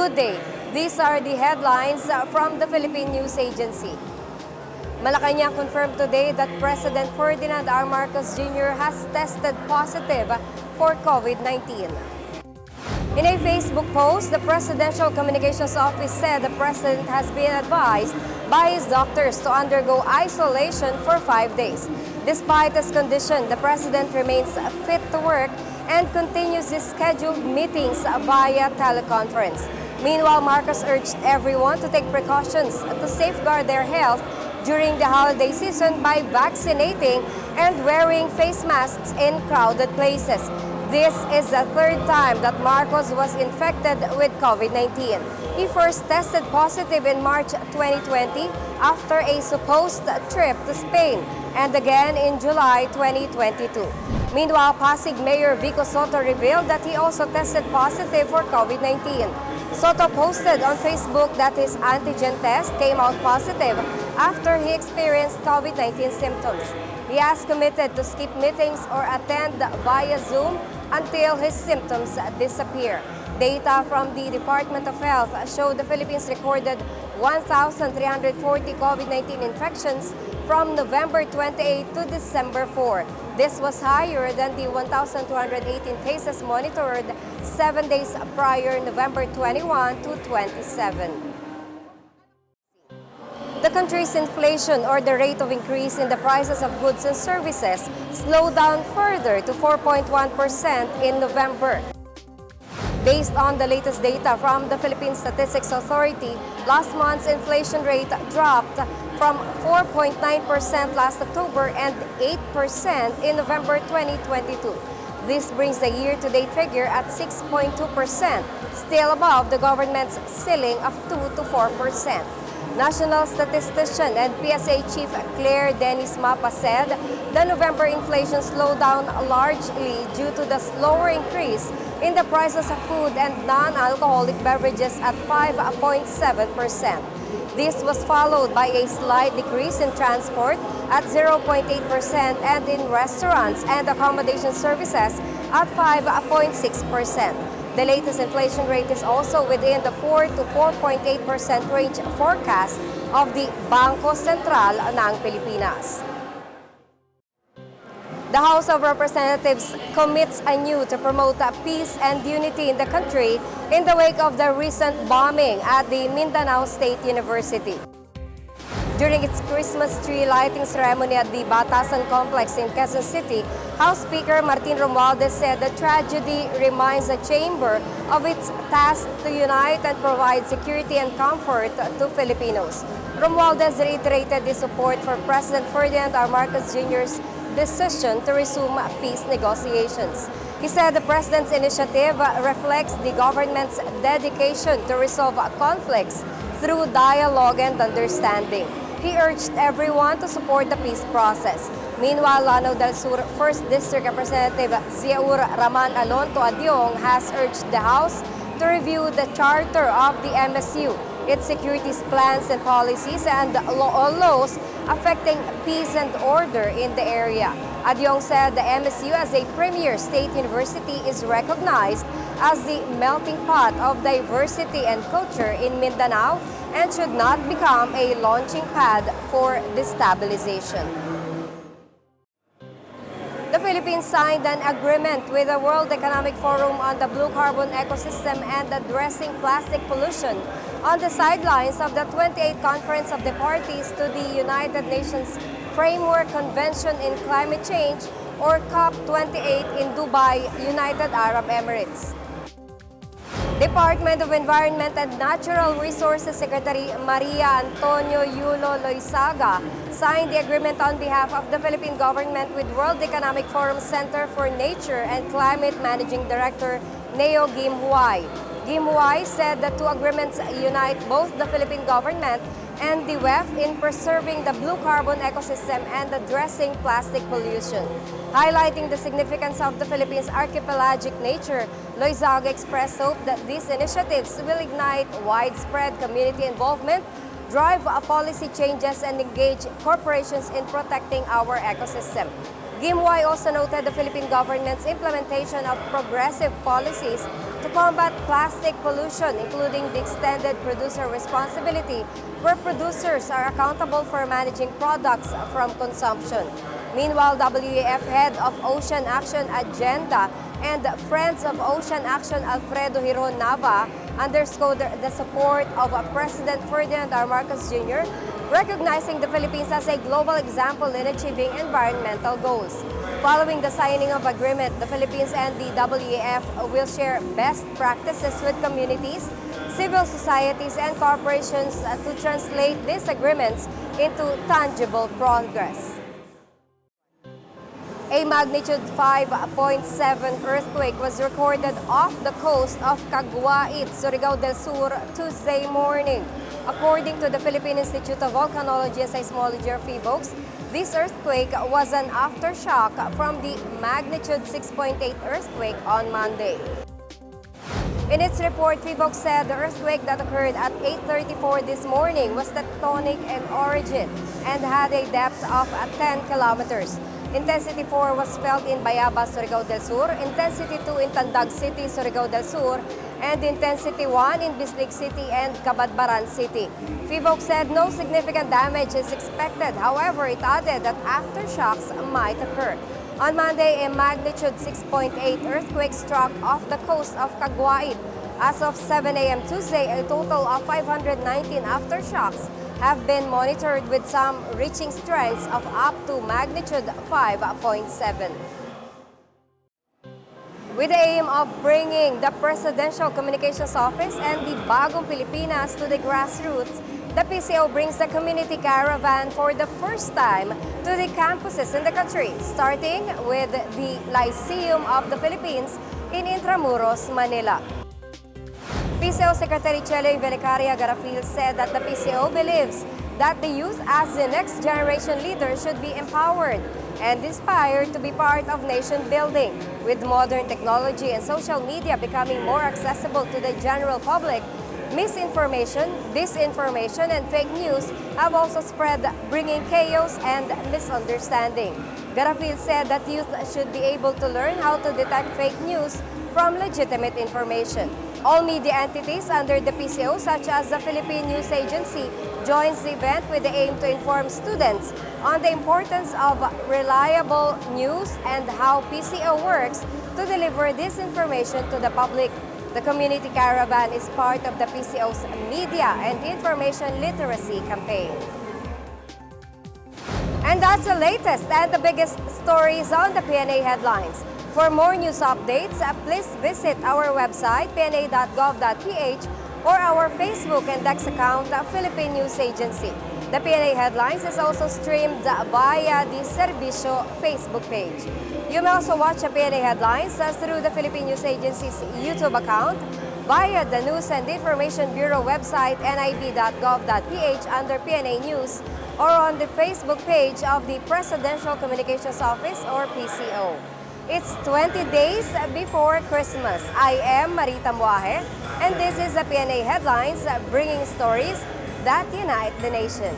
Good day. These are the headlines from the Philippine News Agency. Malacanang confirmed today that President Ferdinand R. Marcos Jr. has tested positive for COVID-19. In a Facebook post, the Presidential Communications Office said the President has been advised by his doctors to undergo isolation for 5 days. Despite his condition, the President remains fit to work and continues his scheduled meetings via teleconference. Meanwhile, Marcos urged everyone to take precautions to safeguard their health during the holiday season by vaccinating and wearing face masks in crowded places. This is the third time that Marcos was infected with COVID-19. He first tested positive in March 2020 after a supposed trip to Spain and again in July 2022. Meanwhile, Pasig Mayor Vico Sotto revealed that he also tested positive for COVID-19. Sotto posted on Facebook that his antigen test came out positive after he experienced COVID-19 symptoms. He has committed to skip meetings or attend via Zoom until his symptoms disappear. Data from the Department of Health show the Philippines recorded 1,340 COVID-19 infections from November 28 to December 4. This was higher than the 1,218 cases monitored 7 days prior, November 21 to 27. The country's inflation, or the rate of increase in the prices of goods and services, slowed down further to 4.1% in November. Based on the latest data from the Philippine Statistics Authority, last month's inflation rate dropped from 4.9% last October and 8% in November 2022. This brings the year-to-date figure at 6.2%, still above the government's ceiling of 2 to 4%. National Statistician and PSA Chief Claire Dennis Mapa said the November inflation slowed down largely due to the slower increase in the prices of food and non-alcoholic beverages at 5.7%. This was followed by a slight decrease in transport at 0.8% and in restaurants and accommodation services at 5.6%. The latest inflation rate is also within the 4 to 4.8% range forecast of the Bangko Sentral ng Pilipinas. The House of Representatives commits anew to promote peace and unity in the country in the wake of the recent bombing at the Mindanao State University. During its Christmas tree lighting ceremony at the Batasan Complex in Quezon City, House Speaker Martin Romualdez said the tragedy reminds the chamber of its task to unite and provide security and comfort to Filipinos. Romualdez reiterated his support for President Ferdinand R. Marcos Jr.'s decision to resume peace negotiations. He said the President's initiative reflects the government's dedication to resolve conflicts through dialogue and understanding. He urged everyone to support the peace process. Meanwhile, Surigao del Sur 1st District Representative Ziaur Raman Alonto Adyong has urged the House to review the charter of the MSU, its security plans and policies, and laws affecting peace and order in the area. Adyong said the MSU as a premier state university is recognized as the melting pot of diversity and culture in Mindanao and should not become a launching pad for destabilization. The Philippines signed an agreement with the World Economic Forum on the blue carbon ecosystem and addressing plastic pollution on the sidelines of the 28th Conference of the Parties to the United Nations Framework Convention in Climate Change, or COP28 in Dubai, United Arab Emirates. Department of Environment and Natural Resources Secretary Maria Antonio Yulo Loizaga signed the agreement on behalf of the Philippine government with World Economic Forum Center for Nature and Climate Managing Director Neo Gim Huay. Gim Huay said the two agreements unite both the Philippine government and the WEF in preserving the blue carbon ecosystem and addressing plastic pollution. Highlighting the significance of the Philippines' archipelagic nature, Loizaga expressed hope that these initiatives will ignite widespread community involvement, drive policy changes, and engage corporations in protecting our ecosystem. Gim Huay also noted the Philippine government's implementation of progressive policies to combat plastic pollution, including the extended producer responsibility, where producers are accountable for managing products from consumption. Meanwhile, WEF Head of Ocean Action Agenda and Friends of Ocean Action Alfredo Hiron Nava underscored the support of President Ferdinand R. Marcos Jr., recognizing the Philippines as a global example in achieving environmental goals. Following the signing of agreement, the Philippines and the WEF will share best practices with communities, civil societies, and corporations to translate these agreements into tangible progress. A magnitude 5.7 earthquake was recorded off the coast of Caguait, Surigao del Sur, Tuesday morning. According to the Philippine Institute of Volcanology and Seismology, or PHIVOLCS, this earthquake was an aftershock from the magnitude 6.8 earthquake on Monday. In its report, PBBM said the earthquake that occurred at 8:34 this morning was tectonic in origin and had a depth of 10 kilometers. Intensity 4 was felt in Bayabas, Surigao del Sur, Intensity 2 in Tandag City, Surigao del Sur, and Intensity 1 in Bislig City and Cabadbaran City. PBBM said no significant damage is expected. However, it added that aftershocks might occur. On Monday, a magnitude 6.8 earthquake struck off the coast of Caguait. As of 7 a.m. Tuesday, a total of 519 aftershocks have been monitored, with some reaching strengths of up to magnitude 5.7. With the aim of bringing the Presidential Communications Office and the Bagong Pilipinas to the grassroots, the PCO brings the community caravan for the first time to the campuses in the country, starting with the Lyceum of the Philippines in Intramuros, Manila. PCO Secretary Chelo Velicaria Garafil said that the PCO believes that the youth as the next generation leader should be empowered and inspired to be part of nation building. With modern technology and social media becoming more accessible to the general public, misinformation, disinformation, and fake news have also spread, bringing chaos and misunderstanding. Garafil said that youth should be able to learn how to detect fake news from legitimate information. All media entities under the PCO, such as the Philippine News Agency, joins the event with the aim to inform students on the importance of reliable news and how PCO works to deliver this information to the public. The Community Caravan is part of the PCO's media and information literacy campaign. And that's the latest and the biggest stories on the Pna Headlines. For more news updates, please visit our website, pna.gov.ph, or our Facebook and X account, Philippine News Agency. The Pna Headlines is also streamed via the Serbisyo Facebook page. You may also watch the Pna Headlines through the Philippine News Agency's YouTube account, via the News and Information Bureau website, nib.gov.ph under PNA News, or on the Facebook page of the Presidential Communications Office, or PCO. It's 20 days before Christmas. I am Marita Muaje, and this is the PNA Headlines, bringing stories that unite the nation.